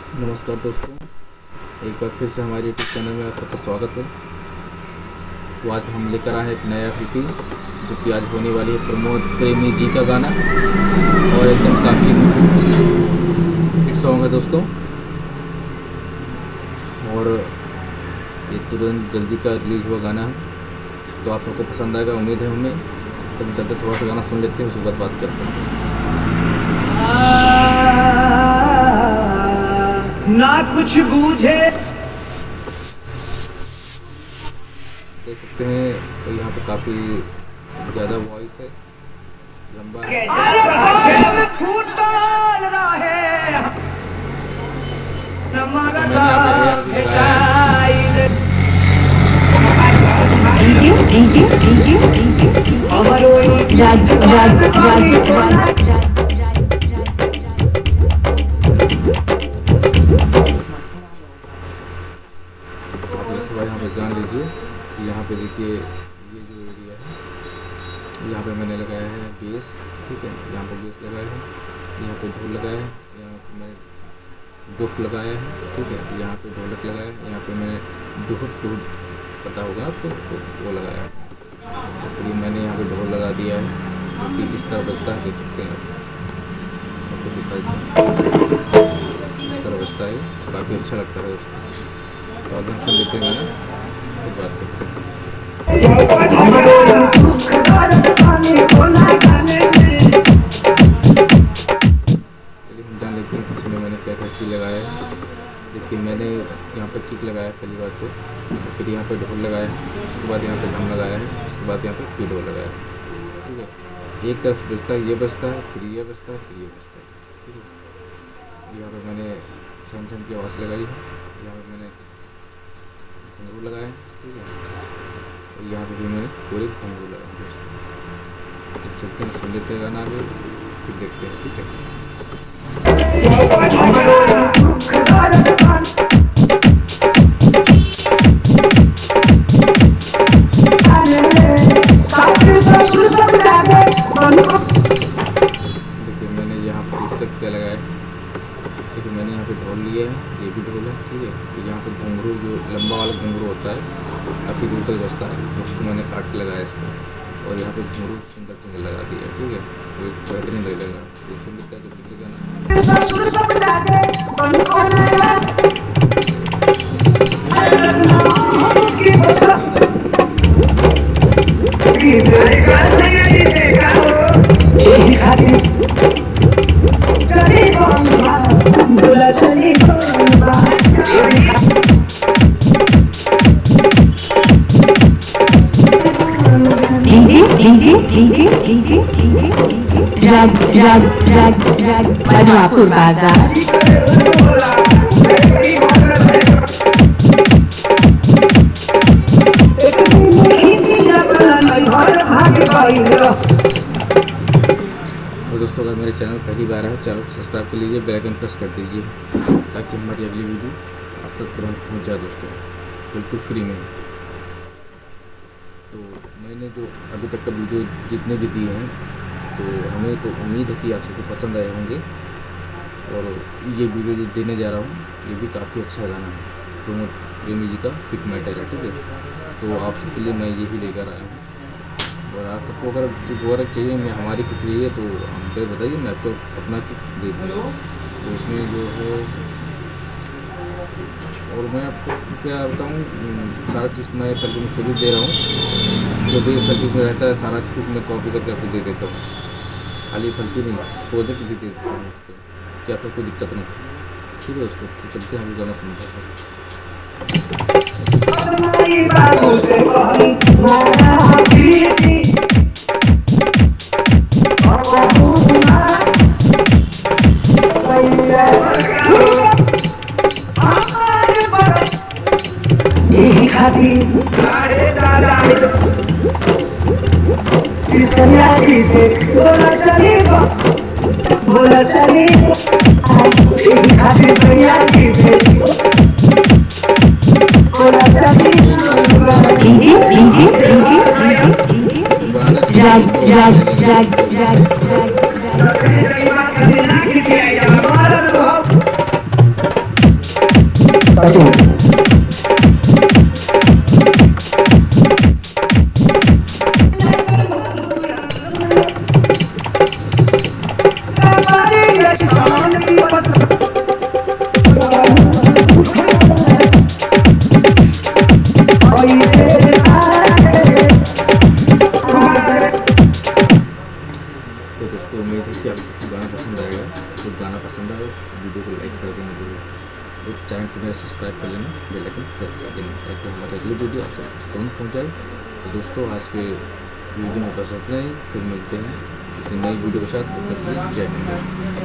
नमस्कार दोस्तों, एक बार फिर से हमारे यूट्यूब चैनल में आपका स्वागत है। तो आज हम लेकर आए हैं एक नया एलपी जो कि आज होने वाली है प्रमोद प्रेमी जी का गाना, और एकदम काफ़ी हिट सॉन्ग है दोस्तों। और ये तुरंत जल्दी का रिलीज हुआ गाना है, तो आप सबको पसंद आएगा, उम्मीद है हमें। तो हम चलते थोड़ा सा गाना सुन लेते हैं, उसके बाद बात करते हैं। ना कुछ बूझे देख सकते हैं, तो यहाँ पे काफ़ी ज़्यादा वॉइस है, लंबा है। यहाँ पे जान लीजिए, यहाँ पे देखिए ये जो एरिया है, यहाँ पे मैंने लगाया है बेस, ठीक है। यहाँ पे बेस लगाया है, यहाँ पे ढोल लगाया है, यहाँ पे मैंने डुफ लगाया है, ठीक है। यहाँ पे ढोलक लगाया है, यहाँ पे मैंने डुफ पता होगा आपको, तो वो लगाया है। तो फिर मैंने यहाँ पे ढोल लगा दिया है, जो कि किस तरह बजता है देख सकते हैं आपको दिखाई देता है, इस तरह बजता है, काफ़ी अच्छा लगता है उसको। तो अगर सुन लेते हैं गाना, फिर बात करते हैं। हम जान लेते हैं इसमें मैंने क्या क्या चीज़ लगाया है। देखिए, मैंने यहाँ पर किक लगाया पहली बार, तो फिर यहाँ पे ढोल लगाया, उसके बाद यहाँ पे ड्रम लगाया है, उसके बाद यहाँ पे ढोल लगाया है, ठीक है। एक तरफ बजता है, ये बजता है, फिर ये बजता है, फिर ये बजता है, ठीक है। यहाँ पे मैंने छन छन की आवाज़ लगाई है, यहाँ पे मैंने घुंघरू लगाया, ठीक है। और यहाँ पे भी मैंने पूरे घुंघरू लगाए। तो चलते हैं, सुन लेते हैं गाना आगे, फिर देखते हैं, ठीक है। देखिए, मैंने यहाँ पे इस तक क्या लगाया, देखिए मैंने यहाँ पे ढोल लिया है, ये भी ढोल है, ठीक है। तो यहाँ पे घुंघरू, जो लंबा वाला घुंघरू होता है, काफ़ी दूर तक बजता है, उसको मैंने काट के लगाया इस पर, और यहाँ पे घुंघरू सिंगल सिंगल लगा दिया, ठीक है। तो बेहतरीन लगेगा, देखिए मिलता है जो पीछे गाना। बदलापुर बाजार। और दोस्तों, अगर मेरे चैनल पहली बार है, चैनल को सब्सक्राइब कर लीजिए, बेल आइकन प्रेस कर दीजिए, ताकि हमारी अगली वीडियो आप तक तुरंत पहुँच जाए दोस्तों, बिल्कुल फ्री में। तो मैंने जो अभी तक का वीडियो जितने भी दिए हैं, तो हमें तो उम्मीद है कि आप सबको पसंद आए होंगे। और ये वीडियो जो देने जा रहा हूँ, ये भी काफ़ी अच्छा गाना है, प्रमोद प्रेमी जी का हिट मैटर है, ठीक है। तो आप सबके लिए मैं यही लेकर आया हूँ, और आप सबको अगर दोबारा चाहिए, मैं हमारी किट चाहिए, तो हमको बताइए, मैं आपको अपना किट दे दूँगा। तो उसमें जो है, और मैं आपको क्या बताऊँ, सारा चीज़ मैं करके मैं खुद ही दे रहा हूँ, जो भी फलकी में रहता है सारा कुछ मैं कॉपी करके आपको दे देता हूँ। खाली फलकी नहीं, प्रोजेक्ट भी दे देता हूँ उसको, कि आपको कोई दिक्कत नहीं, ठीक है दोस्तों। तो चलते हैं, हम गाना सुनते हैं। बोला चले तो दोस्तों उम्मीद है कि आपको गाना पसंद आएगा। तो गाना पसंद आए वीडियो को लाइक कर देना जरूर, और चैनल को मेरा सब्सक्राइब कर लेना, बेल आइकन प्रेस कर देना ताकि हमारा अगली वीडियो आप तक तुरंत पहुँच जाए। तो दोस्तों आज के वीडियो में बस इतना ही, फिर मिलते हैं किसी नई वीडियो के साथ। तब तक के लिए जय हिंद।